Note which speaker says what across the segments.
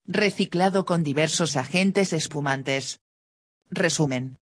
Speaker 1: reciclado con diversos agentes espumantes. Resumen.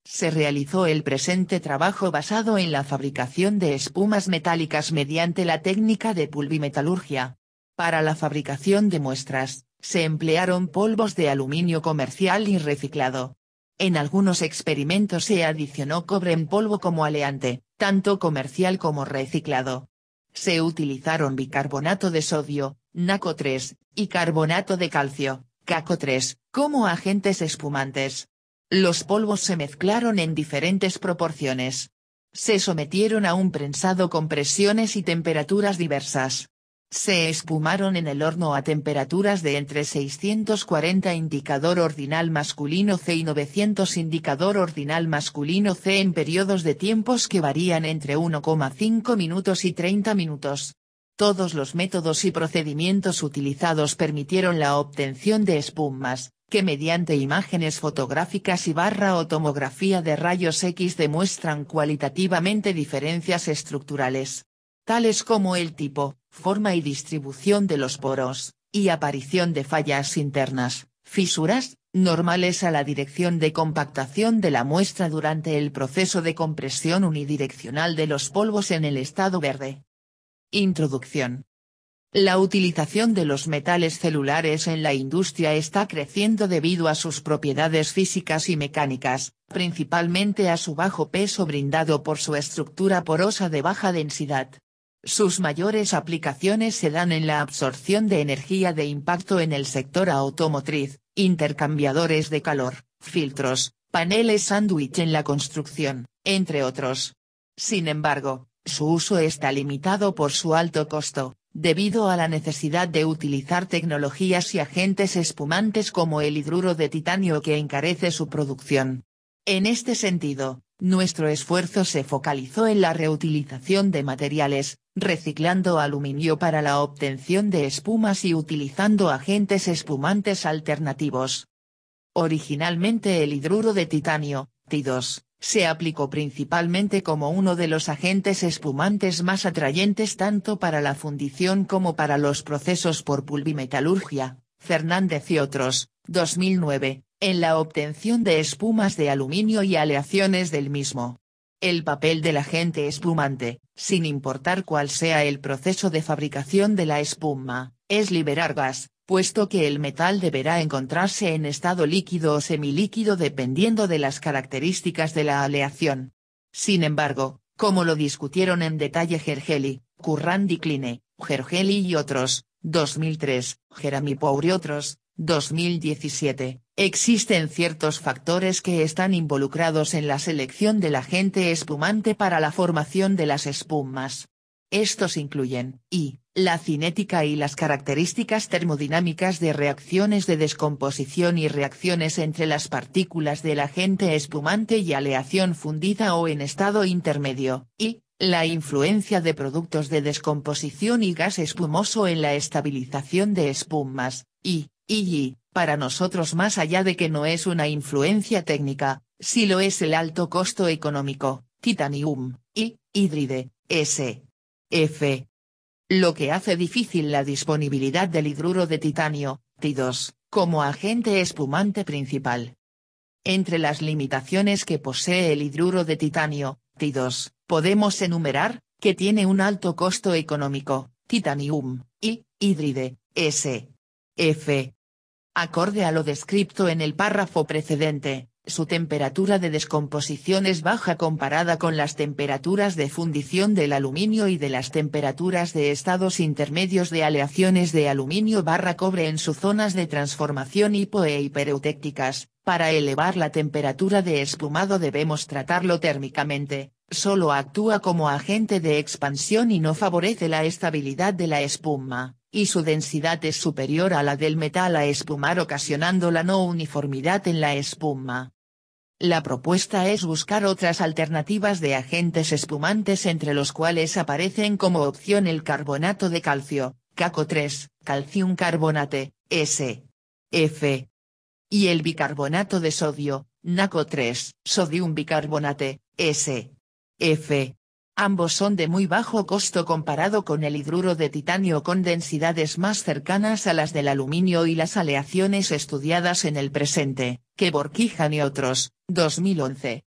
Speaker 1: Se realizó el presente trabajo basado en la fabricación de espumas metálicas mediante la técnica de pulvimetalurgia. Para la fabricación de muestras, se emplearon polvos de aluminio comercial y reciclado. En algunos experimentos se adicionó cobre en polvo como aleante, tanto comercial como reciclado. Se utilizaron bicarbonato de sodio, NaCO3, y carbonato de calcio, CaCO3, como agentes espumantes. Los polvos se mezclaron en diferentes proporciones. Se sometieron a un prensado con presiones y temperaturas diversas. Se espumaron en el horno a temperaturas de entre 640 indicador ordinal masculino C y 900 indicador ordinal masculino C en periodos de tiempos que varían entre 1,5 minutos y 30 minutos. Todos los métodos y procedimientos utilizados permitieron la obtención de espumas, que mediante imágenes fotográficas y o tomografía de rayos X demuestran cualitativamente diferencias estructurales, tales como el tipo, forma y distribución de los poros, y aparición de fallas internas, fisuras, normales a la dirección de compactación de la muestra durante el proceso de compresión unidireccional de los polvos en el estado verde. Introducción. La utilización de los metales celulares en la industria está creciendo debido a sus propiedades físicas y mecánicas, principalmente a su bajo peso brindado por su estructura porosa de baja densidad. Sus mayores aplicaciones se dan en la absorción de energía de impacto en el sector automotriz, intercambiadores de calor, filtros, paneles sándwich en la construcción, entre otros. Sin embargo, su uso está limitado por su alto costo, debido a la necesidad de utilizar tecnologías y agentes espumantes como el hidruro de titanio que encarece su producción. En este sentido, nuestro esfuerzo se focalizó en la reutilización de materiales, reciclando aluminio para la obtención de espumas y utilizando agentes espumantes alternativos. Originalmente el hidruro de titanio, Ti2, se aplicó principalmente como uno de los agentes espumantes más atrayentes tanto para la fundición como para los procesos por pulvimetalurgia, Fernández y otros, 2009, en la obtención de espumas de aluminio y aleaciones del mismo. El papel del agente espumante, sin importar cuál sea el proceso de fabricación de la espuma, es liberar gas, puesto que el metal deberá encontrarse en estado líquido o semilíquido dependiendo de las características de la aleación. Sin embargo, como lo discutieron en detalle Gergely, Curran y Kline, Gergely y otros, 2003, Jeremy Power y otros, 2017, existen ciertos factores que están involucrados en la selección del agente espumante para la formación de las espumas. Estos incluyen, la cinética y las características termodinámicas de reacciones de descomposición y reacciones entre las partículas del agente espumante y aleación fundida o en estado intermedio, la influencia de productos de descomposición y gas espumoso en la estabilización de espumas, para nosotros más allá de que no es una influencia técnica, sí lo es el alto costo económico, titanium, hídride, S.F. Lo que hace difícil la disponibilidad del hidruro de titanio, Ti2, como agente espumante principal. Entre las limitaciones que posee el hidruro de titanio, Ti2, podemos enumerar, que tiene un alto costo económico, titanium, hídride, S.F. Acorde a lo descrito en el párrafo precedente, su temperatura de descomposición es baja comparada con las temperaturas de fundición del aluminio y de las temperaturas de estados intermedios de aleaciones de aluminio/cobre en sus zonas de transformación hipo e hipereutecticas. Para elevar la temperatura de espumado debemos tratarlo térmicamente, solo actúa como agente de expansión y no favorece la estabilidad de la espuma, y su densidad es superior a la del metal a espumar ocasionando la no uniformidad en la espuma. La propuesta es buscar otras alternativas de agentes espumantes entre los cuales aparecen como opción el carbonato de calcio, CaCO3, calcium carbonate, S.F. y el bicarbonato de sodio, NaCO3, sodium bicarbonate, S.F. Ambos son de muy bajo costo comparado con el hidruro de titanio con densidades más cercanas a las del aluminio y las aleaciones estudiadas en el presente, que Borkijan y otros, 2011.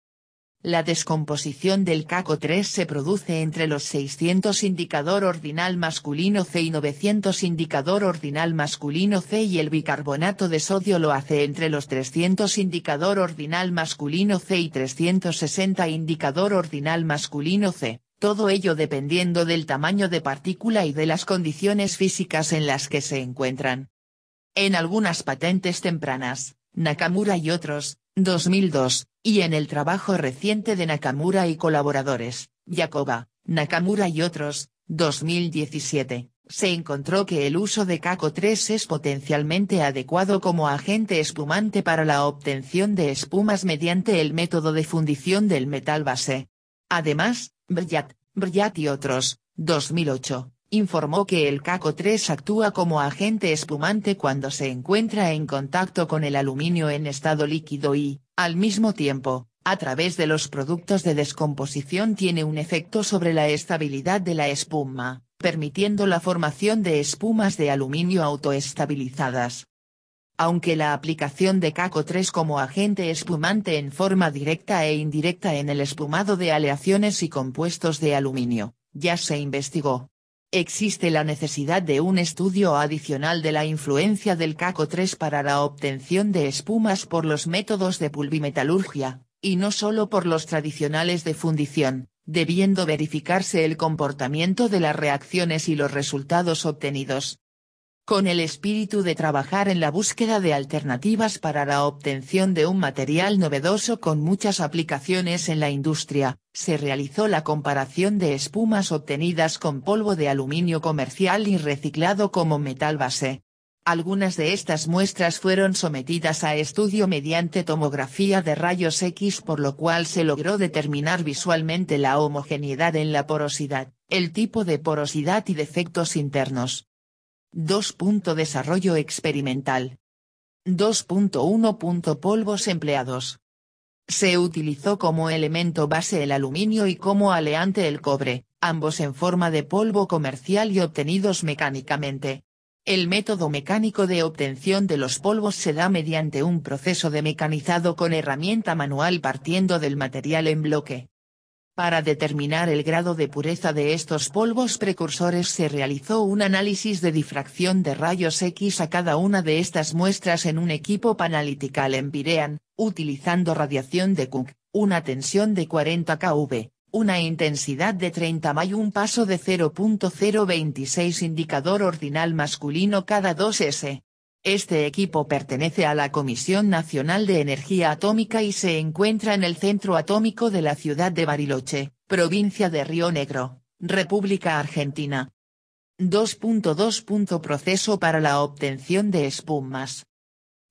Speaker 1: La descomposición del CaCO3 se produce entre los 600 indicador ordinal masculino C y 900 indicador ordinal masculino C y el bicarbonato de sodio lo hace entre los 300 indicador ordinal masculino C y 360 indicador ordinal masculino C, todo ello dependiendo del tamaño de partícula y de las condiciones físicas en las que se encuentran. En algunas patentes tempranas, Nakamura y otros, 2002, y en el trabajo reciente de Nakamura y colaboradores, Jacoba, Nakamura y otros, 2017, se encontró que el uso de CaCO3 es potencialmente adecuado como agente espumante para la obtención de espumas mediante el método de fundición del metal base. Además, Bryat y otros, 2008, informó que el CaCO3 actúa como agente espumante cuando se encuentra en contacto con el aluminio en estado líquido y, al mismo tiempo, a través de los productos de descomposición tiene un efecto sobre la estabilidad de la espuma, permitiendo la formación de espumas de aluminio autoestabilizadas. Aunque la aplicación de CaCO3 como agente espumante en forma directa e indirecta en el espumado de aleaciones y compuestos de aluminio, ya se investigó. Existe la necesidad de un estudio adicional de la influencia del CaCO3 para la obtención de espumas por los métodos de pulvimetalurgia, y no solo por los tradicionales de fundición, debiendo verificarse el comportamiento de las reacciones y los resultados obtenidos. Con el espíritu de trabajar en la búsqueda de alternativas para la obtención de un material novedoso con muchas aplicaciones en la industria, se realizó la comparación de espumas obtenidas con polvo de aluminio comercial y reciclado como metal base. Algunas de estas muestras fueron sometidas a estudio mediante tomografía de rayos X, por lo cual se logró determinar visualmente la homogeneidad en la porosidad, el tipo de porosidad y defectos internos. Desarrollo experimental. 2.1. Polvos empleados. Se utilizó como elemento base el aluminio y como aleante el cobre, ambos en forma de polvo comercial y obtenidos mecánicamente. El método mecánico de obtención de los polvos se da mediante un proceso de mecanizado con herramienta manual partiendo del material en bloque. Para determinar el grado de pureza de estos polvos precursores se realizó un análisis de difracción de rayos X a cada una de estas muestras en un equipo Panalitical en Pirean, utilizando radiación de Cook, una tensión de 40 kV, una intensidad de 30 mA y un paso de 0.026 indicador ordinal masculino cada 2S. Este equipo pertenece a la Comisión Nacional de Energía Atómica y se encuentra en el Centro Atómico de la ciudad de Bariloche, provincia de Río Negro, República Argentina. 2.2. Proceso para la obtención de espumas.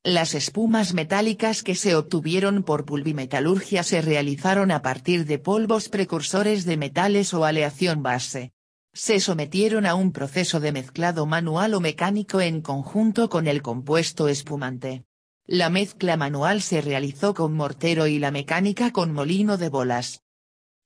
Speaker 1: Las espumas metálicas que se obtuvieron por pulvimetalurgia se realizaron a partir de polvos precursores de metales o aleación base. Se sometieron a un proceso de mezclado manual o mecánico en conjunto con el compuesto espumante. La mezcla manual se realizó con mortero y la mecánica con molino de bolas.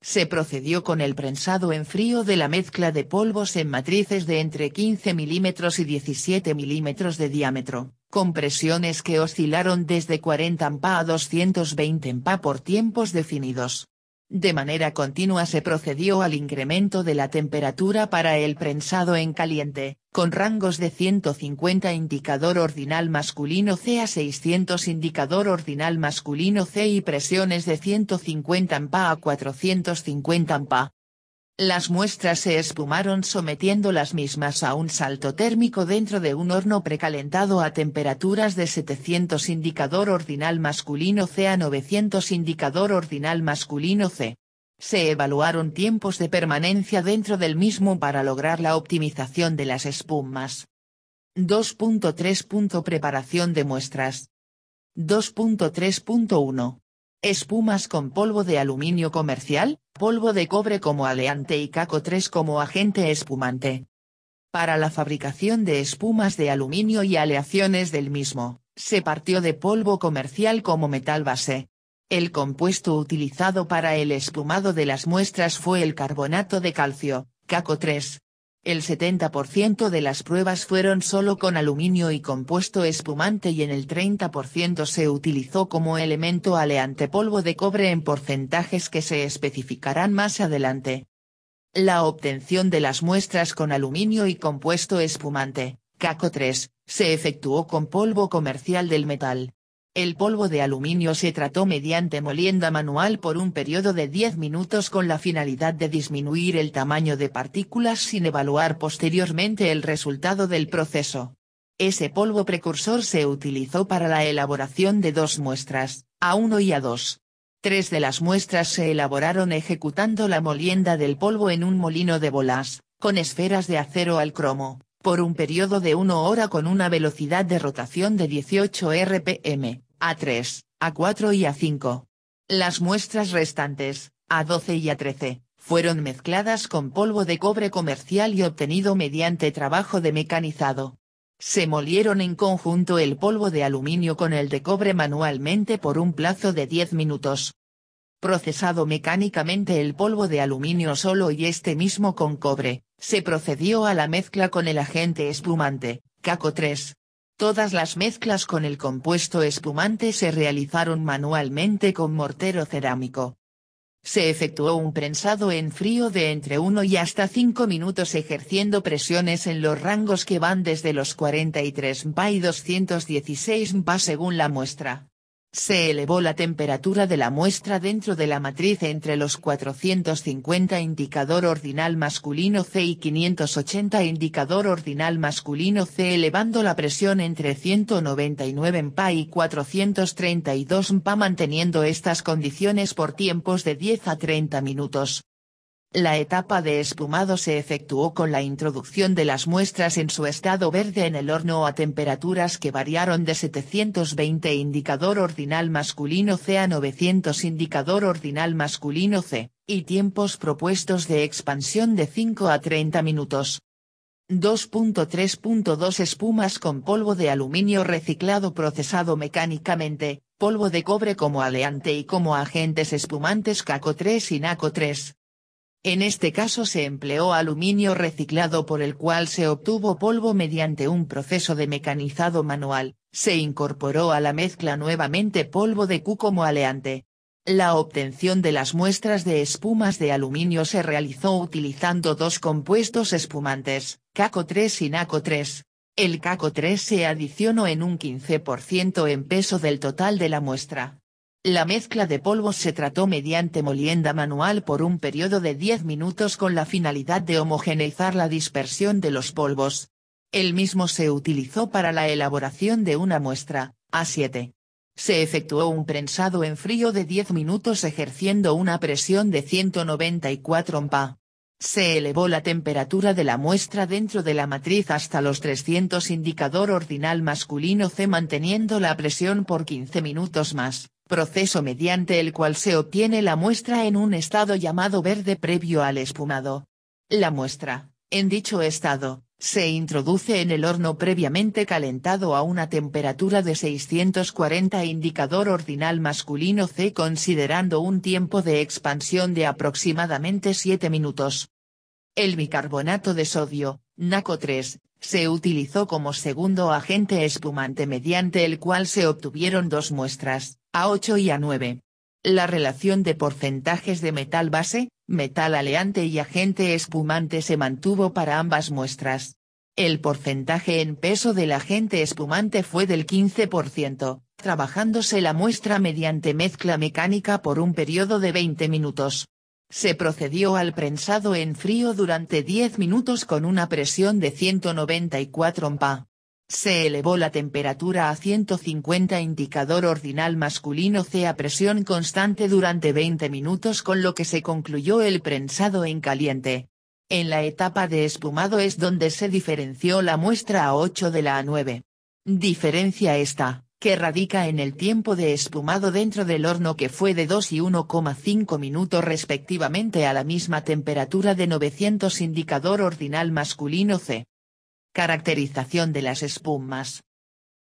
Speaker 1: Se procedió con el prensado en frío de la mezcla de polvos en matrices de entre 15 milímetros y 17 milímetros de diámetro, con presiones que oscilaron desde 40 MPa a 220 MPa por tiempos definidos. De manera continua se procedió al incremento de la temperatura para el prensado en caliente, con rangos de 150 indicador ordinal masculino C a 600 indicador ordinal masculino C y presiones de 150 MPa a 450 MPa. Las muestras se espumaron sometiendo las mismas a un salto térmico dentro de un horno precalentado a temperaturas de 700 indicador ordinal masculino C a 900 indicador ordinal masculino C. Se evaluaron tiempos de permanencia dentro del mismo para lograr la optimización de las espumas. 2.3. Preparación de muestras. 2.3.1. Espumas con polvo de aluminio comercial, polvo de cobre como aleante y CaCO3 como agente espumante. Para la fabricación de espumas de aluminio y aleaciones del mismo, se partió de polvo comercial como metal base. El compuesto utilizado para el espumado de las muestras fue el carbonato de calcio, CaCO3. El 70% de las pruebas fueron solo con aluminio y compuesto espumante y en el 30% se utilizó como elemento aleante polvo de cobre en porcentajes que se especificarán más adelante. La obtención de las muestras con aluminio y compuesto espumante, CaCO3, se efectuó con polvo comercial del metal. El polvo de aluminio se trató mediante molienda manual por un periodo de 10 minutos con la finalidad de disminuir el tamaño de partículas sin evaluar posteriormente el resultado del proceso. Ese polvo precursor se utilizó para la elaboración de 2 muestras, A1 y A2. 3 de las muestras se elaboraron ejecutando la molienda del polvo en un molino de bolas, con esferas de acero al cromo, por un periodo de 1 hora con una velocidad de rotación de 18 rpm, A3, A4 y A5. Las muestras restantes, A12 y A13, fueron mezcladas con polvo de cobre comercial y obtenido mediante trabajo de mecanizado. Se molieron en conjunto el polvo de aluminio con el de cobre manualmente por un plazo de 10 minutos. Procesado mecánicamente el polvo de aluminio solo y este mismo con cobre, se procedió a la mezcla con el agente espumante, CaCO3. Todas las mezclas con el compuesto espumante se realizaron manualmente con mortero cerámico. Se efectuó un prensado en frío de entre 1 y hasta 5 minutos ejerciendo presiones en los rangos que van desde los 43 MPa y 216 MPa según la muestra. Se elevó la temperatura de la muestra dentro de la matriz entre los 450 indicador ordinal masculino C y 580 indicador ordinal masculino C elevando la presión entre 199 MPa y 432 MPa manteniendo estas condiciones por tiempos de 10 a 30 minutos. La etapa de espumado se efectuó con la introducción de las muestras en su estado verde en el horno a temperaturas que variaron de 720 indicador ordinal masculino C a 900 indicador ordinal masculino C, y tiempos propuestos de expansión de 5 a 30 minutos. 2.3.2 Espumas con polvo de aluminio reciclado procesado mecánicamente, polvo de cobre como aleante y como agentes espumantes CaCO3 y NaCO3. En este caso se empleó aluminio reciclado por el cual se obtuvo polvo mediante un proceso de mecanizado manual, se incorporó a la mezcla nuevamente polvo de Q como aleante. La obtención de las muestras de espumas de aluminio se realizó utilizando 2 compuestos espumantes, CaCO3 y NaCO3. El CaCO3 se adicionó en un 15% en peso del total de la muestra. La mezcla de polvos se trató mediante molienda manual por un periodo de 10 minutos con la finalidad de homogeneizar la dispersión de los polvos. El mismo se utilizó para la elaboración de una muestra, A7. Se efectuó un prensado en frío de 10 minutos ejerciendo una presión de 194 MPa. Se elevó la temperatura de la muestra dentro de la matriz hasta los 300 indicador ordinal masculino C manteniendo la presión por 15 minutos más, proceso mediante el cual se obtiene la muestra en un estado llamado verde previo al espumado. La muestra, en dicho estado, se introduce en el horno previamente calentado a una temperatura de 640 indicador ordinal masculino C considerando un tiempo de expansión de aproximadamente 7 minutos. El bicarbonato de sodio, NaCO3, se utilizó como segundo agente espumante mediante el cual se obtuvieron 2 muestras, A8 y A9. La relación de porcentajes de metal base, metal aleante y agente espumante se mantuvo para ambas muestras. El porcentaje en peso del agente espumante fue del 15%, trabajándose la muestra mediante mezcla mecánica por un periodo de 20 minutos. Se procedió al prensado en frío durante 10 minutos con una presión de 194 MPa. Se elevó la temperatura a 150 indicador ordinal masculino C a presión constante durante 20 minutos con lo que se concluyó el prensado en caliente. En la etapa de espumado es donde se diferenció la muestra A8 de la A9. Diferencia esta, que radica en el tiempo de espumado dentro del horno que fue de 2 y 1,5 minutos respectivamente a la misma temperatura de 900 indicador ordinal masculino C. Caracterización de las espumas.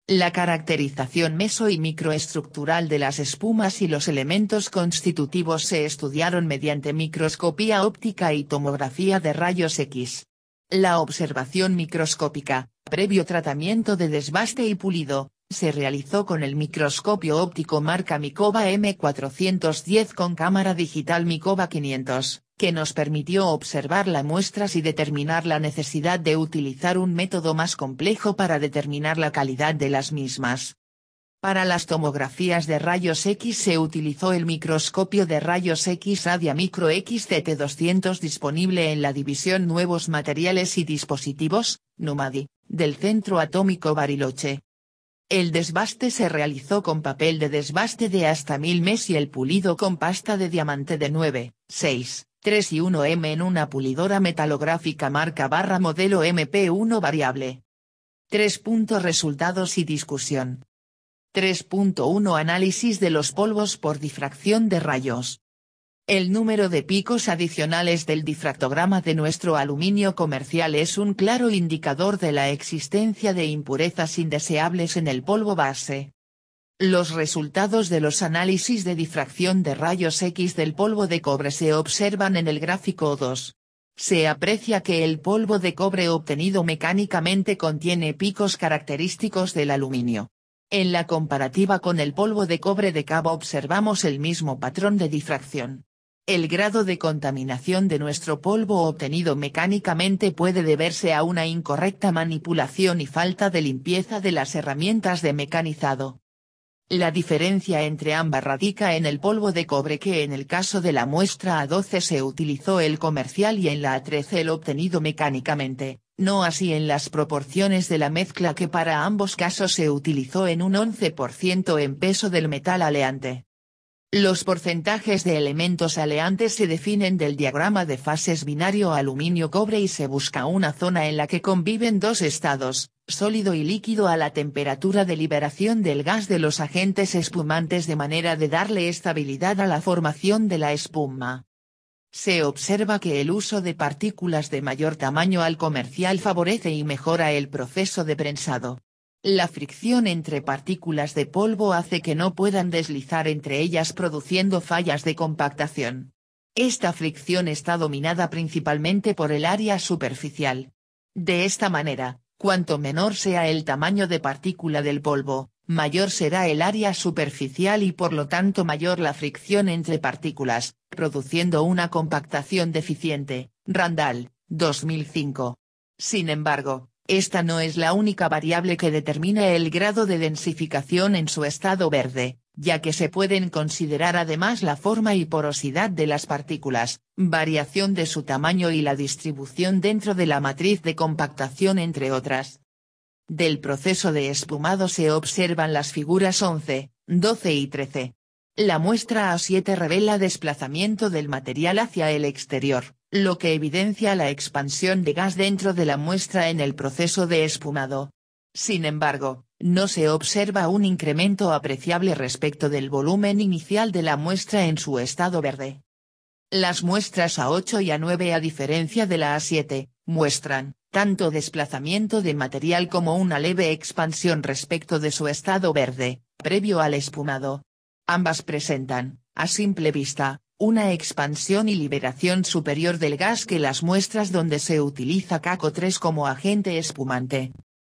Speaker 1: La caracterización meso y microestructural de las espumas y los elementos constitutivos se estudiaron mediante microscopía óptica y tomografía de rayos X. La observación microscópica, previo tratamiento de desbaste y pulido, se realizó con el microscopio óptico marca Micova M410 con cámara digital Micova 500, que nos permitió observar las muestras y determinar la necesidad de utilizar un método más complejo para determinar la calidad de las mismas. Para las tomografías de rayos X se utilizó el microscopio de rayos X Adia Micro XCT200 disponible en la división Nuevos Materiales y Dispositivos, NUMADI, del Centro Atómico Bariloche. El desbaste se realizó con papel de desbaste de hasta 1000 mes y el pulido con pasta de diamante de 9, 6, 3 y 1 m en una pulidora metalográfica marca barra modelo MP1 variable. 3. Resultados y discusión. 3.1 Análisis de los polvos por difracción de rayos. El número de picos adicionales del difractograma de nuestro aluminio comercial es un claro indicador de la existencia de impurezas indeseables en el polvo base. Los resultados de los análisis de difracción de rayos X del polvo de cobre se observan en el gráfico 2. Se aprecia que el polvo de cobre obtenido mecánicamente contiene picos característicos del aluminio. En la comparativa con el polvo de cobre de cabo observamos el mismo patrón de difracción. El grado de contaminación de nuestro polvo obtenido mecánicamente puede deberse a una incorrecta manipulación y falta de limpieza de las herramientas de mecanizado. La diferencia entre ambas radica en el polvo de cobre que en el caso de la muestra A12 se utilizó el comercial y en la A13 el obtenido mecánicamente, no así en las proporciones de la mezcla que para ambos casos se utilizó en un 11% en peso del metal aleante. Los porcentajes de elementos aleantes se definen del diagrama de fases binario aluminio-cobre y se busca una zona en la que conviven dos estados, sólido y líquido a la temperatura de liberación del gas de los agentes espumantes de manera de darle estabilidad a la formación de la espuma. Se observa que el uso de partículas de mayor tamaño al comercial favorece y mejora el proceso de prensado. La fricción entre partículas de polvo hace que no puedan deslizar entre ellas produciendo fallas de compactación. Esta fricción está dominada principalmente por el área superficial. De esta manera, cuanto menor sea el tamaño de partícula del polvo, mayor será el área superficial y por lo tanto mayor la fricción entre partículas, produciendo una compactación deficiente. Randall, 2005. Sin embargo, esta no es la única variable que determina el grado de densificación en su estado verde, ya que se pueden considerar además la forma y porosidad de las partículas, variación de su tamaño y la distribución dentro de la matriz de compactación entre otras. Del proceso de espumado se observan las figuras 11, 12 y 13. La muestra A7 revela desplazamiento del material hacia el exterior, lo que evidencia la expansión de gas dentro de la muestra en el proceso de espumado. Sin embargo, no se observa un incremento apreciable respecto del volumen inicial de la muestra en su estado verde. Las muestras A8 y A9 a diferencia de la A7, muestran, tanto desplazamiento de material como una leve expansión respecto de su estado verde, previo al espumado. Ambas presentan, a simple vista, una expansión y liberación superior del gas que las muestras donde se utiliza CaCO3 como agente espumante.